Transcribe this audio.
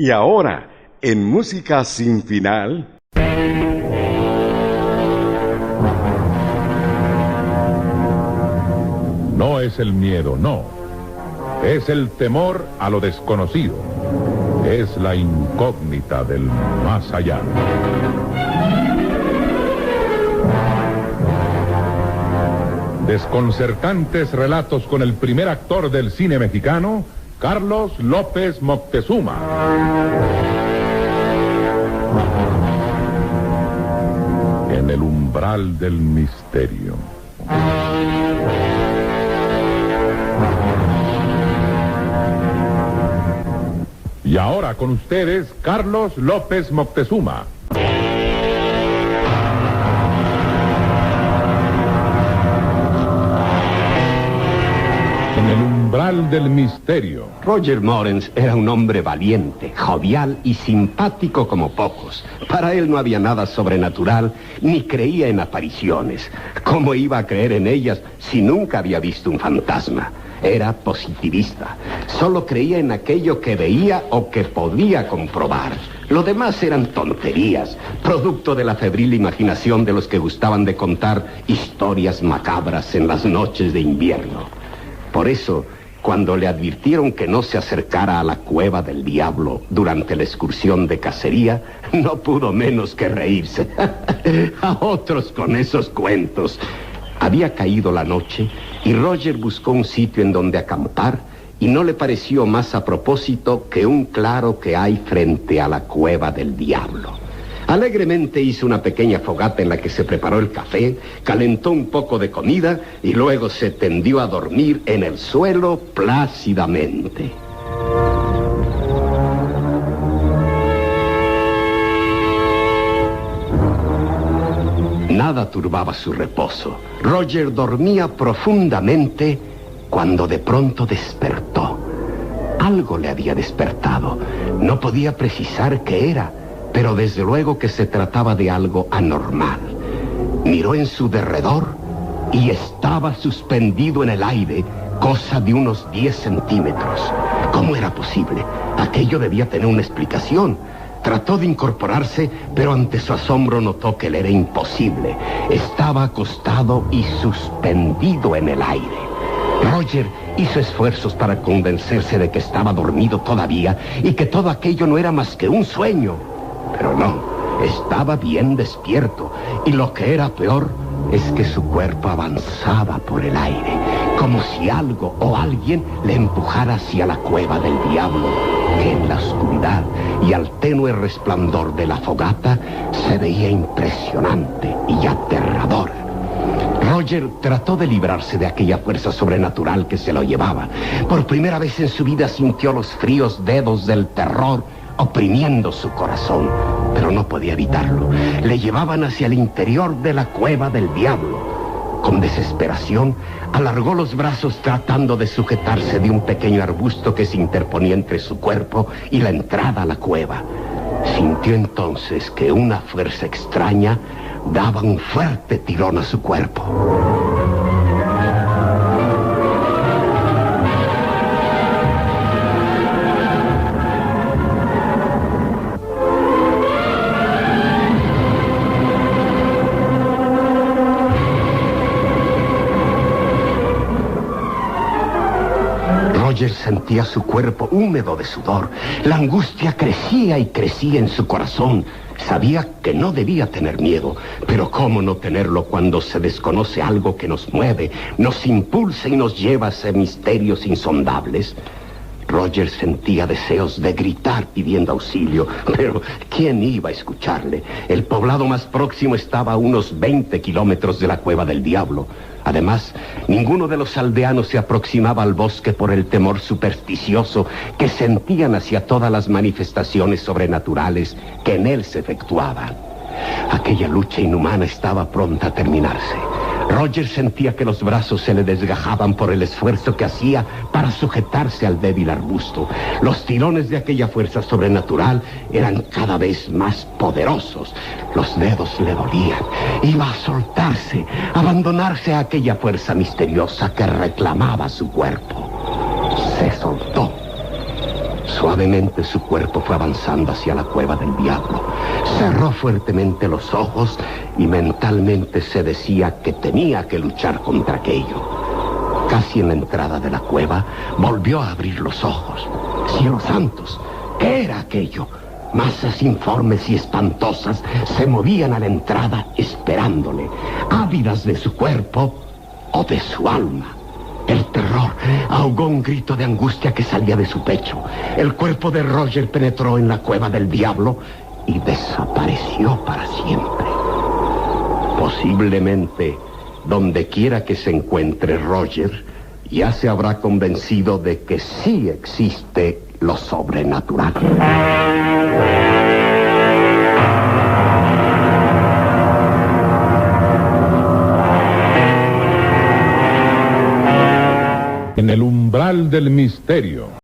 Y ahora, en Música Sin Final... No es el miedo, no. Es el temor a lo desconocido. Es la incógnita del más allá. Desconcertantes relatos con el primer actor del cine mexicano, Carlos López Moctezuma. En el umbral del misterio. Y ahora con ustedes, Carlos López Moctezuma. En el umbral del misterio. Roger Morens era un hombre valiente, jovial y simpático como pocos. Para él no había nada sobrenatural, ni creía en apariciones. ¿Cómo iba a creer en ellas si nunca había visto un fantasma? Era positivista. Solo creía en aquello que veía o que podía comprobar. Lo demás eran tonterías, producto de la febril imaginación de los que gustaban de contar historias macabras en las noches de invierno. Por eso, cuando le advirtieron que no se acercara a la cueva del diablo durante la excursión de cacería, no pudo menos que reírse. A otros con esos cuentos. Había caído la noche y Roger buscó un sitio en donde acampar y no le pareció más a propósito que un claro que hay frente a la cueva del diablo. Alegremente hizo una pequeña fogata en la que se preparó el café, calentó un poco de comida y luego se tendió a dormir en el suelo plácidamente. Nada turbaba su reposo. Roger dormía profundamente cuando de pronto despertó. Algo le había despertado. No podía precisar qué era, pero desde luego que se trataba de algo anormal. Miró en su derredor y estaba suspendido en el aire, cosa de unos 10 centímetros. ¿Cómo era posible? Aquello debía tener una explicación. Trató de incorporarse, pero ante su asombro notó que le era imposible. Estaba acostado y suspendido en el aire. Roger hizo esfuerzos para convencerse de que estaba dormido todavía y que todo aquello no era más que un sueño. Pero no, estaba bien despierto, y lo que era peor es que su cuerpo avanzaba por el aire, como si algo o alguien le empujara hacia la cueva del diablo, que en la oscuridad y al tenue resplandor de la fogata se veía impresionante y aterrador. Roger trató de librarse de aquella fuerza sobrenatural que se lo llevaba. Por primera vez en su vida sintió los fríos dedos del terror oprimiendo su corazón, pero no podía evitarlo. Le llevaban hacia el interior de la cueva del diablo. Con desesperación, alargó los brazos tratando de sujetarse de un pequeño arbusto que se interponía entre su cuerpo y la entrada a la cueva. Sintió entonces que una fuerza extraña daba un fuerte tirón a su cuerpo. Roger sentía su cuerpo húmedo de sudor. La angustia crecía y crecía en su corazón. Sabía que no debía tener miedo, pero ¿cómo no tenerlo cuando se desconoce algo que nos mueve, nos impulsa y nos lleva hacia misterios insondables? Roger sentía deseos de gritar pidiendo auxilio, pero ¿quién iba a escucharle? El poblado más próximo estaba a unos 20 kilómetros de la cueva del diablo. Además, ninguno de los aldeanos se aproximaba al bosque por el temor supersticioso que sentían hacia todas las manifestaciones sobrenaturales que en él se efectuaban. Aquella lucha inhumana estaba pronta a terminarse. Roger sentía que los brazos se le desgajaban por el esfuerzo que hacía para sujetarse al débil arbusto. Los tirones de aquella fuerza sobrenatural eran cada vez más poderosos. Los dedos le dolían. Iba a soltarse, abandonarse a aquella fuerza misteriosa que reclamaba su cuerpo. Se soltó. Suavemente su cuerpo fue avanzando hacia la cueva del diablo. Cerró fuertemente los ojos y mentalmente se decía que tenía que luchar contra aquello. Casi en la entrada de la cueva, volvió a abrir los ojos. ¡Cielos santos! ¿Qué era aquello? Masas informes y espantosas se movían a la entrada esperándole, ávidas de su cuerpo o de su alma. El terror ahogó un grito de angustia que salía de su pecho. El cuerpo de Roger penetró en la cueva del diablo y desapareció para siempre. Posiblemente, donde quiera que se encuentre Roger, ya se habrá convencido de que sí existe lo sobrenatural. En el umbral del misterio.